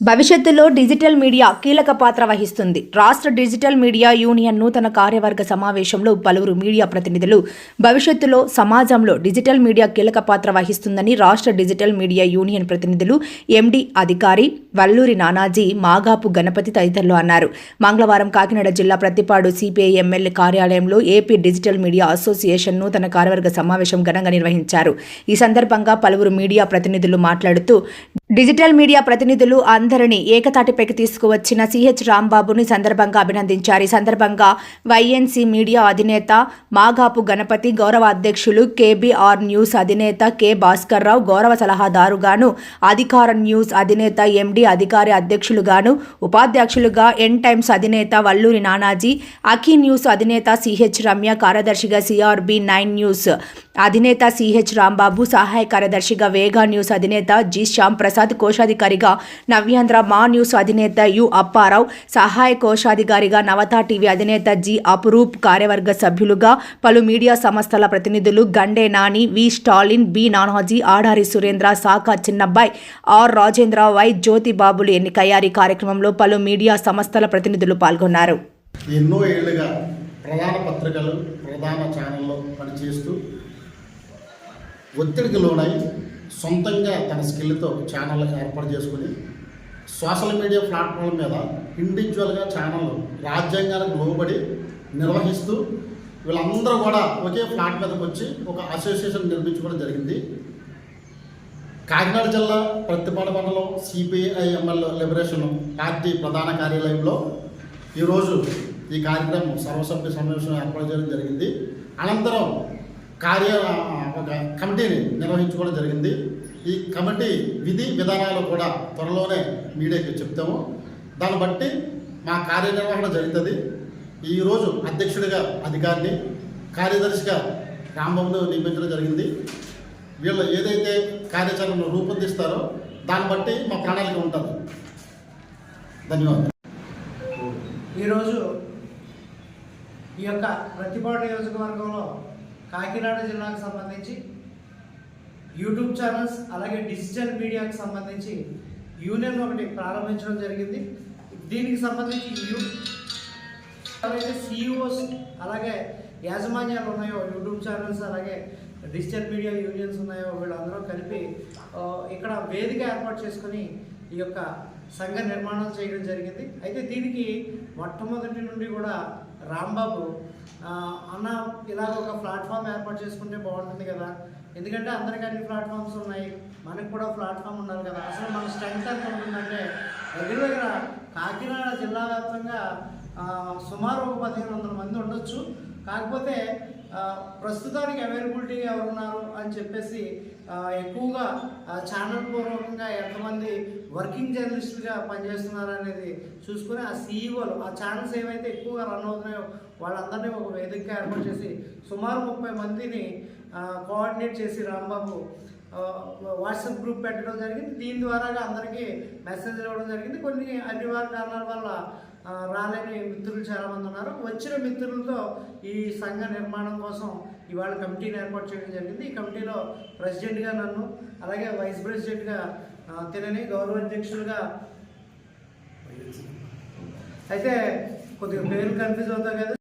భవిష్యత్తులో digital media కీలక పాత్ర వహిస్తుంది. రాష్ట్ర డిజిటల్ మీడియా యూనియన్ నూతన కార్యవర్గ సమావేశంలో పలువురు మీడియా ప్రతినిధులు భవిష్యత్తులో సమాజంలో డిజిటల్ మీడియా కీలక పాత్ర వహిస్తుందని రాష్ట్ర డిజిటల్ మీడియా యూనియన్ ప్రతినిధులు ఎండి అధికారి వల్లూరి నానాజీ, మాగాపు గణపతి తదితరులు అన్నారు. మంగళవారం కాకినాడ జిల్లా ప్రతిపాడు సిపిఐ ఎమ్మెల్యే కార్యాలయంలో ఏపీ డిజిటల్ మీడియా అసోసియేషన్ నూతన కార్యవర్గ సమావేశం ఘనంగా నిర్వహించారు. ఈ సందర్భంగా పలువురు మీడియా ప్రతినిధులు మాట్లాడుతూ డిజిటల్ మీడియా ప్రతినిధులు అందరినీ ఏకతాటిపైకి తీసుకువచ్చిన సిహెచ్ రాంబాబుని సందర్భంగా అభినందించారు. ఈ సందర్భంగా వైఎన్సీ మీడియా అధినేత మాగాపు గణపతి, గౌరవ అధ్యక్షులు కేబీఆర్ న్యూస్ అధినేత కె భాస్కర్రావు, గౌరవ సలహాదారుగాను అధికార న్యూస్ అధినేత ఎండి అధికారి అధ్యక్షులుగాను, ఉపాధ్యక్షులుగా ఎన్ టైమ్స్ అధినేత వల్లూరి నానాజీ, అఖీ న్యూస్ అధినేత సిహెచ్ రమ్య, కార్యదర్శిగా సిఆర్బి 9 న్యూస్ అధినేత సిహెచ్ రాంబాబు, సహాయ కార్యదర్శిగా వేగా న్యూస్ అధినేత జి శ్యామ్ ప్రసాద్, కోశాధికారిగా నవ్యాంధ్ర మా న్యూస్ అధినేత యు అప్పారావు, సహాయ కోశాధికారిగా నవత టీవీ అధినేత జి అపురూప్, కార్యవర్గ సభ్యులుగా పలు మీడియా సంస్థల ప్రతినిధులు Gande Nani, V Stalin, B Nanaji, Adari Surendra, Saka Chinnabbayi, R Rajendra, Y జ్యోతిబాబులు ఎన్నికయ్యారు. ఈ కార్యక్రమంలో పలు మీడియా సంస్థల ప్రతినిధులు పాల్గొన్నారు. ఎన్నో ఏళ్లుగా ప్రధాన పత్రికలు, ప్రధాన ఛానల్లో పనిచేస్తూ ఒత్తిడికి లోనై సొంతంగా తన స్కిల్తో ఛానల్ ఏర్పాటు చేసుకుని సోషల్ మీడియా ప్లాట్ఫామ్ మీద ఇండివిజువల్గా ఛానల్ రాజ్యాంగానికి లోబడి నిర్వహిస్తూ వీళ్ళందరూ కూడా ఒకే ఫ్లాట్ మీదకి వచ్చి ఒక అసోసియేషన్ నిర్మించుకోవడం జరిగింది. కాకినాడ జిల్లా ప్రతిపాడు మండలం సిపిఐఎంఎల్ లిబరేషన్ పార్టీ ప్రధాన కార్యాలయంలో ఈరోజు ఈ కార్యక్రమం సర్వసభ్య సమావేశం ఏర్పాటు చేయడం జరిగింది. అనంతరం ఒక కమిటీని నిర్వహించుకోవడం జరిగింది. ఈ కమిటీ విధి విధానాలు కూడా త్వరలోనే మీడియాకి చెప్తాము. దాన్ని బట్టి మా కార్యనిర్వహణ జరుగుతుంది. ఈరోజు అధ్యక్షుడిగా అధికారిని, కార్యదర్శిగా రాంబాబును నియమించడం జరిగింది. వీళ్ళు ఏదైతే కార్యాచరణను రూపొందిస్తారో దాన్ని బట్టి మా ప్రణాళిక ఉంటుంది. ధన్యవాదాలు. ఈరోజు ఈ యొక్క ప్రతిపాడు నియోజకవర్గంలో కాకినాడ జిల్లాకు సంబంధించి యూట్యూబ్ ఛానల్స్ అలాగే డిజిటల్ మీడియాకు సంబంధించి యూనియన్ ఒకటి ప్రారంభించడం జరిగింది. దీనికి సంబంధించి ఎవరైతే సిఇఓస్ అలాగే యాజమాన్యాలు ఉన్నాయో, యూట్యూబ్ ఛానల్స్ అలాగే డిజిటల్ మీడియా యూనియన్స్ ఉన్నాయో, వీళ్ళందరూ కలిపి ఇక్కడ వేదిక ఏర్పాటు చేసుకొని ఈ యొక్క సంఘ నిర్మాణం చేయడం జరిగింది. అయితే దీనికి మొట్టమొదటి నుండి కూడా రాంబాబు అన్న ఇలాగ ఒక ప్లాట్ఫామ్ ఏర్పాటు చేసుకుంటే బాగుంటుంది కదా, ఎందుకంటే అందరికీ అన్ని ప్లాట్ఫామ్స్ ఉన్నాయి, మనకు కూడా ప్లాట్ఫామ్ ఉండాలి కదా. అసలు మన స్ట్రెంగ్త్ ఎంత ఉంటుందంటే దగ్గర కాకినాడ జిల్లా వ్యాప్తంగా సుమారు 1500 మంది ఉండొచ్చు. కాకపోతే ప్రస్తుతానికి అవైలబిలిటీ ఎవరున్నారు అని చెప్పేసి ఎక్కువగా ఛానల్ పూర్వకంగా ఎంతమంది వర్కింగ్ జర్నలిస్టులుగా పనిచేస్తున్నారు అనేది చూసుకుని ఆ సిఇఓలు ఆ ఛానల్స్ ఏవైతే ఎక్కువగా రన్ అవుతున్నాయో వాళ్ళందరినీ ఒక వేదికగా ఏర్పాటు చేసి సుమారు 30 మందిని కోఆర్డినేట్ చేసి రాంబాబు వాట్సాప్ గ్రూప్ పెట్టడం జరిగింది. దీని ద్వారా అందరికీ మెసేజ్ ఇవ్వడం జరిగింది. కొన్ని అనివార్య కారణాల వల్ల రాలేని మిత్రులు చాలామంది ఉన్నారు. వచ్చిన మిత్రులతో ఈ సంఘ నిర్మాణం కోసం ఇవాళ కమిటీని ఏర్పాటు చేయడం జరిగింది. ఈ కమిటీలో ప్రెసిడెంట్గా నన్ను, అలాగే వైస్ ప్రెసిడెంట్గా తినని, గౌరవ అధ్యక్షులుగా అయితే కొద్దిగా పేరు కన్ఫ్యూజ్ అవుతాయి కదా.